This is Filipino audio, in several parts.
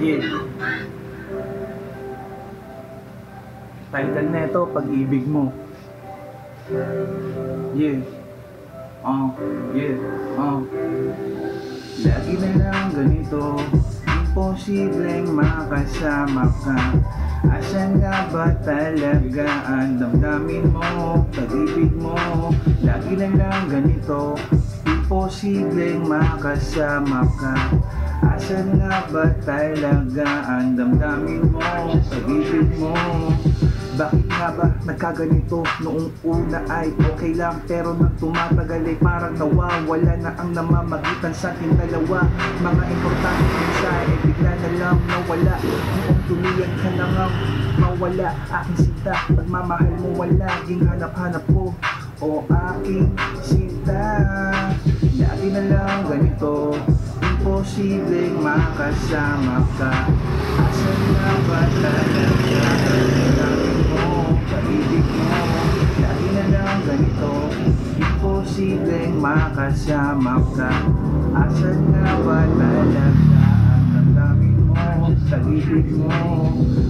Yeah. Title na ito, Pag-ibig Mo. Yeah. Yeah. Lagi na lang ganito, imposibleng makasama ka. Asan nga ba talaga ang damdamin mo, pag-ibig mo? Lagi na lang ganito, imposibleng makasama ka. Asan nga ba talaga ang damdamin mo, pag-ibig mo? Bakit nga ba nagkaganito? Noong una ay okay lang, pero nang tumatagal ay parang nawawala na ang namamagitan sa ating dalawa. Mga importante mensahe ay bigla na lang nawala. Noong tumiyan ka na nga mawala, aking sinta, pagmamahal mo laging hanap-hanap ko. O aking sinta, lagi na lang ganito, imposibleng makasama ka. Asan nga ba talaga ang damdamin mo, pag-ibig mo? Lagi na lang ganito, imposibleng makasama ka. Asan nga ba talaga ang damdamin mo, pag-ibig mo?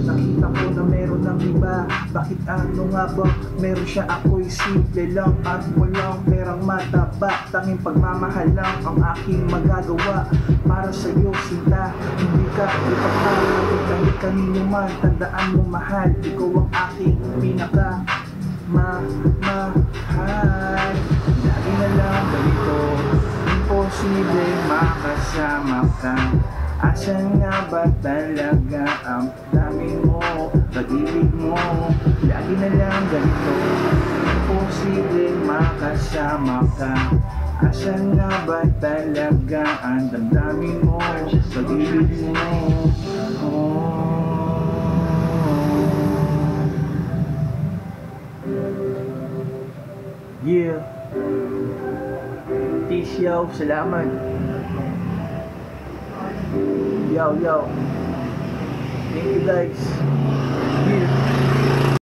Nakita ko na meron ng iba, bakit ano nga ba? Meron siya, ako'y simple lang at walang perang mataba. Tanging pagmamahal lang ang aking magagawa para sa'yo, sinta. Hindi ka ipagkakalit kahit kanino man. Tandaan mo, mahal, ikaw ang aking pinaka mahal. Lagi na lang ganito, imposible makasama ka. Asan nga ba talaga ang damdamin mo, pag-ibig mo? Lagi na lang ganito, imposible makasama ka. Asan nga ba talaga ang damdamin mo, pag-ibig mo? Yeah. Tisyaw, salamat. Yo. Thank you guys. Yeah.